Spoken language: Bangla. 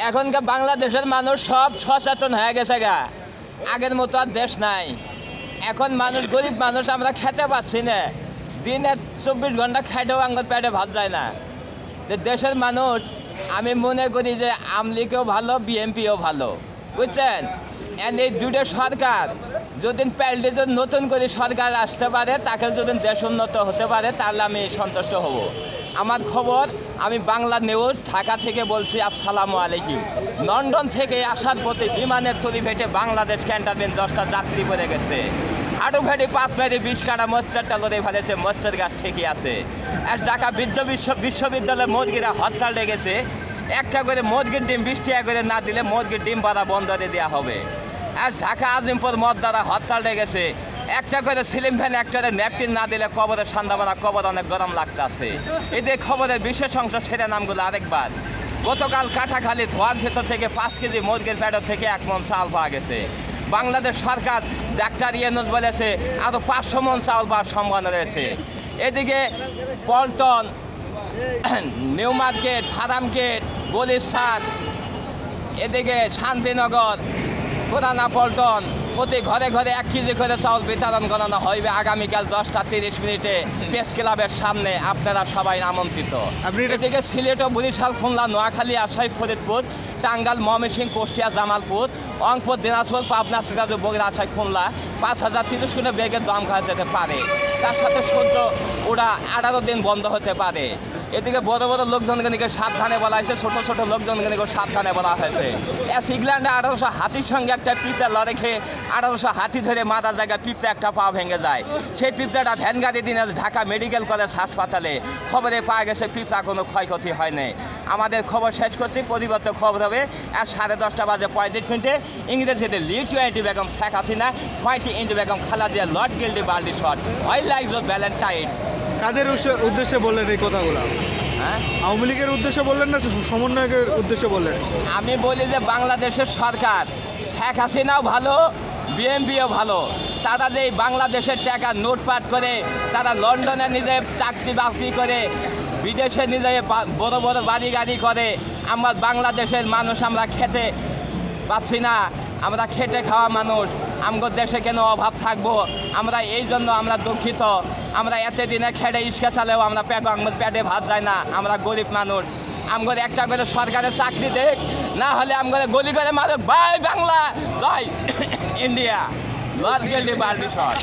এখনকার বাংলাদেশের মানুষ সব সচেতন হয়ে গেছে গা, আগের মতো আর দেশ নাই। এখন মানুষ গরিব মানুষ, আমরা খেতে পাচ্ছি না, দিনে 24 ঘন্টা খাইতেও আমার পেটে ভাত যায় না। যে দেশের মানুষ, আমি মনে করি যে আমলিগও ভালো, বিএনপিও ভালো, বুঝছেন। এই দুটো সরকার যদি পাল্টে যদি নতুন করে সরকার আসতে পারে, তাকে যদি দেশ উন্নত হতে পারে, তাহলে আমি সন্তুষ্ট হব। আমার খবর, আমি বাংলা নিউজ ঢাকা থেকে বলছি। আসসালামু আলাইকুম। লন্ডন থেকে আসার পথে বিমানের তরি ফেটে বাংলাদেশ ক্যান্টনমেন্ট 10টা যাত্রী পড়ে গেছে। হাঁটু ফেটে পাত ফেটে 20 কাটা মচ্ছরটা লড়ে ফেলেছে, মচ্ছর গাছ ঠিকই আছে। আর ঢাকা বিশ্ববিদ্যালয়ের মুরগিরা হরতাল লেগেছে। একটা করে মুরগির ডিম 20 টাকা করে না দিলে মুরগির ডিম পাড়া বন্ধ করে দেওয়া হবে। আর ঢাকা আজিমপুর মদদারা হরতাল লেগেছে। একটা করে সিলিং ফ্যান, একটা করে ন্যাপকিন না দিলে কবরের সন্ধ্যাবেলা কবর অনেক গরম লাগতেছে। এদের খবরের বিশেষ অংশ সেরে নামগুলো আরেকবার। গতকাল কাটাখালী ধোয়ার ভেতর থেকে 5 কেজি মুরগির প্যাডো থেকে 1 মন চাল পাওয়া গেছে। বাংলাদেশ সরকার ডাক্তার ইয়েনুস বলেছে আরও 500 মন চাউল পাওয়ার সম্ভাবনা রয়েছে। এদিকে পল্টন, নিউ মার্কেট, ফার্মগেট, গুলিস্তান, এদিকে শান্তিনগর, পুরানা পল্টন, প্রতি ঘরে ঘরে 1 কেজি করে চাউল বিতরণ করানো হইবে আগামীকাল 10টা 30 মিনিটে প্রেস ক্লাবের সামনে। আপনারা সবাই আমন্ত্রিত। এদিকে সিলেট, বরিশাল, খুলনা, নোয়াখালী, রাজশাহী, ফরিদপুর, টাঙ্গাইল, ময়মনসিংহ, কুষ্টিয়া, জামালপুর, রংপুর, দিনাজপুর, পাবনা, সিরাজগঞ্জ, বগুড়া, রাজশাহী, খুলনা 5030 কিলো বেগের দাম খাওয়া যেতে পারে। তার সাথে সূর্য ওরা 18 দিন বন্ধ হতে পারে। এদিকে বড় বড় লোকজনকে সাবধানে বলা হয়েছে, ছোটো ছোটো লোকজনকে সাবধানে বলা হয়েছে। ইংল্যান্ডে 1800 হাতির সঙ্গে একটা পিঁপড়া লড়ে খেয়ে 1800 হাতি ধরে মারার জায়গায় পিঁপড়া একটা পা ভেঙে যায়। সেই পিঁপড়াটা ভ্যান গাড়ি দিনে ঢাকা মেডিকেল কলেজ হাসপাতালে। খবরে পাওয়া গেছে পিঁপড়া কোনো ক্ষয়ক্ষতি হয়নি। আমাদের খবর শেষ করছি, পরিবর্তে খবর হবে আর 10:30 বাজে 35 মিনিটে। ইংরেজিতে লি-20 বেগম শেখ হাসিনা, 20 বেগম খালেদা লর্ড গিল্ডি বার্লি শট, ওয়াই লাইক দ্য ভ্যালেন্টাইন। কাদের উদ্দেশ্যে বললেন এই কথাগুলো? হ্যাঁ, আওয়ামী লীগের উদ্দেশ্যে বললেন না সমন্বয়কের উদ্দেশ্যে বললেন? আমি বলি যে বাংলাদেশের সরকার, শেখ হাসিনাও ভালো, বিএনপিও ভালো। তারা যে বাংলাদেশের টাকা নোটপাট করে, তারা লন্ডনে নিজে চাকরি বাকরি করে, বিদেশে নিজে বড় বড় বাড়ি গাড়ি করে। আমরা বাংলাদেশের মানুষ, আমরা খেতে পাচ্ছি না, আমরা খেটে খাওয়া মানুষ। আমগো দেশে কেন অভাব থাকবো? আমরা এই জন্য আমরা দুঃখিত। আমরা এতে দিনে খেটে ইস্কা চালেও আমরা পেটে ভাত যায় না, আমরা গরিব মানুষ। আমগর একটা করে সরকারের চাকরি দেখ, না হলে আমগর গলি করে মারুক। বাই বাংলা, জয় ইন্ডিয়া, লর্ড গিল্ডি বার্লি শট।